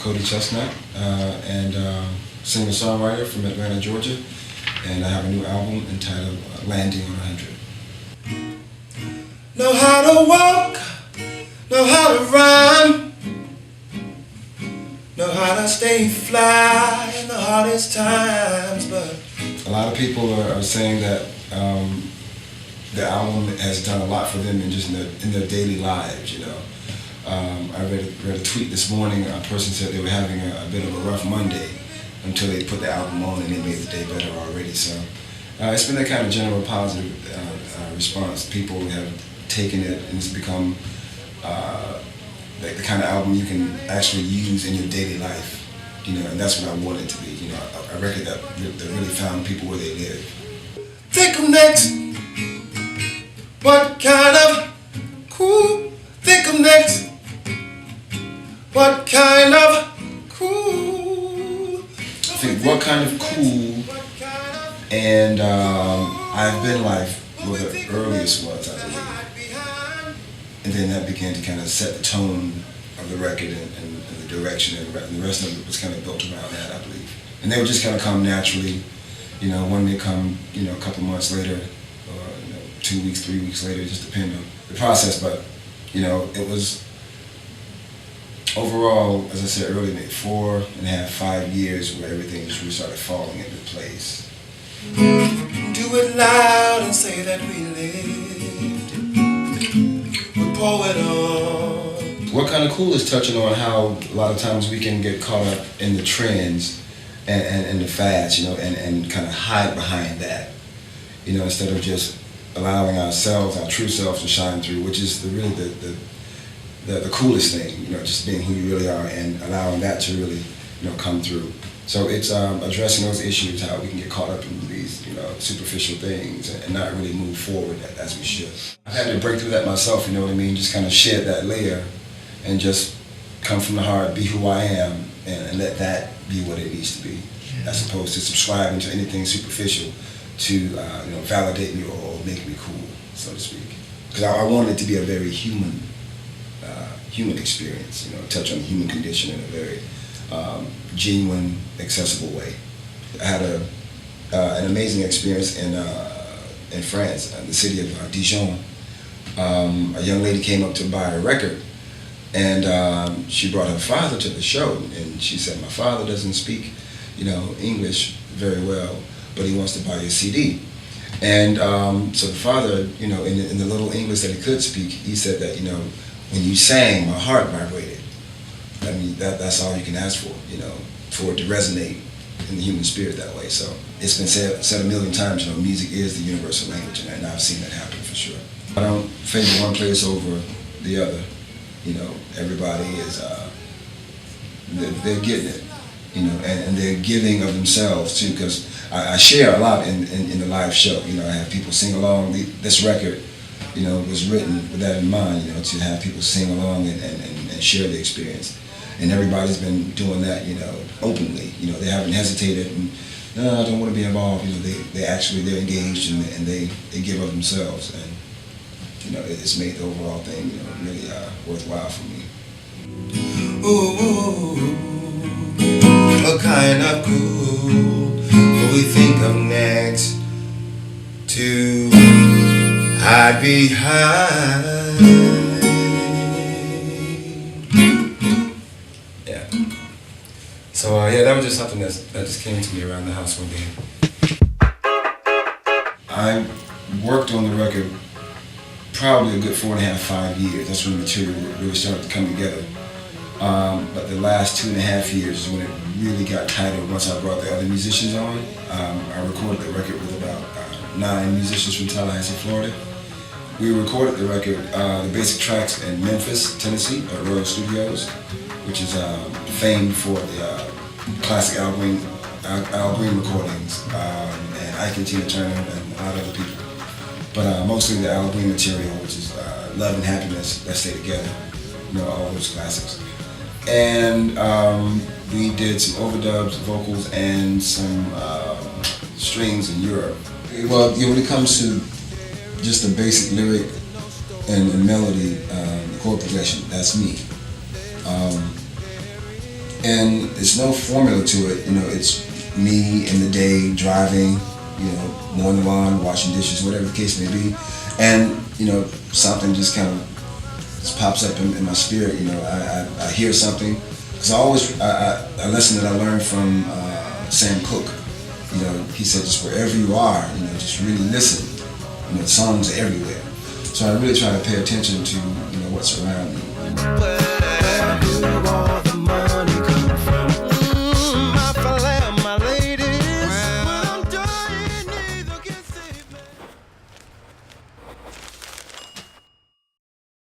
Cody ChesnuTT, and singer-songwriter from Atlanta, Georgia. And I have a new album entitled Landing on 100. Know how to walk, know how to rhyme, know how to stay fly in the hardest times, but a lot of people are saying that the album has done a lot for them in their daily lives, you know. I read a tweet this morning. A person said they were having a bit of a rough Monday until they put the album on and it made the day better already. So it's been a kind of general positive response. People have taken it and it's become like the kind of album you can actually use in your daily life, you know, and that's what I want it to be, you know, a record that really found people where they live. Think of next, what kind of cool? Think of next, what kind of cool? I think what kind of cool, and I've Been Life were the earliest ones, I believe. And then that began to kind of set the tone of the record and the direction, and the rest of it was kind of built around that, I believe. And they would just kind of come naturally, you know, one may come, you know, a couple months later, or 2 weeks, 3 weeks later, it just depends on the process. But, you know, it was overall, as I said earlier, 4.5, 5 years where everything just really started falling into place. Do it loud and say that we lived. We pour it on. What Kind of Cool is touching on how a lot of times we can get caught up in the trends and the fads, you know, and kind of hide behind that, you know, instead of just allowing ourselves, our true selves, to shine through, which is really the coolest thing, you know, just being who you really are and allowing that to really, you know, come through. So it's addressing those issues, how we can get caught up in these, you know, superficial things and not really move forward as we should. I've had to break through that myself, you know what I mean, just kind of shed that layer and just come from the heart, be who I am, and let that be what it needs to be, as opposed to subscribing to anything superficial to you know, validate me or make me cool, so to speak. Because I want it to be a very human experience, you know, touch on the human condition in a very genuine, accessible way. I had an amazing experience in France, in the city of Dijon. A young lady came up to buy a record, and she brought her father to the show, and she said, "My father doesn't speak, you know, English very well, but he wants to buy your CD." And so the father, you know, in the little English that he could speak, he said that, you know, when you sang, my heart vibrated. I mean, that's all you can ask for, you know, for it to resonate in the human spirit that way. So it's been said a million times, you know, music is the universal language, and I've seen that happen for sure. I don't favor one place over the other. You know, everybody is, they're getting it, you know, and they're giving of themselves too, because I share a lot in the live show. You know, I have people sing along. This record, you know, was written with that in mind, you know, to have people sing along and share the experience. And everybody's been doing that, you know, openly. You know, they haven't hesitated and, no, I don't want to be involved. You know, they're engaged and they give of themselves. And, you know, it's made the overall thing, you know, really worthwhile for me. Ooh, what kind of cool will we think of next to hide behind? Yeah. So yeah, that was just something that just came to me around the house one day. I worked on the record probably a good 4.5, 5 years. That's when the material really started to come together. But the last 2.5 years is when it really got tighter once I brought the other musicians on. I recorded the record with about 9 musicians from Tallahassee, Florida. We recorded the record, the basic tracks in Memphis, Tennessee, at Royal Studios, which is famed for the classic Al Green recordings, and Ike and Tina Turner and a lot of other people. But mostly the Al Green material, which is Love and Happiness, Let's Stay Together, you know, all those classics. And we did some overdubs, vocals, and some strings in Europe. Well, you know, when it comes to just the basic lyric and melody, the chord progression, that's me. And there's no formula to it. It's me in the day driving, mowing the lawn, washing dishes, whatever the case may be. And, something just kind of just pops up in my spirit. I hear something. Because a lesson that I learned from Sam Cooke, he said just wherever you are, just really listen. Songs are everywhere. So I really try to pay attention to, what's around me.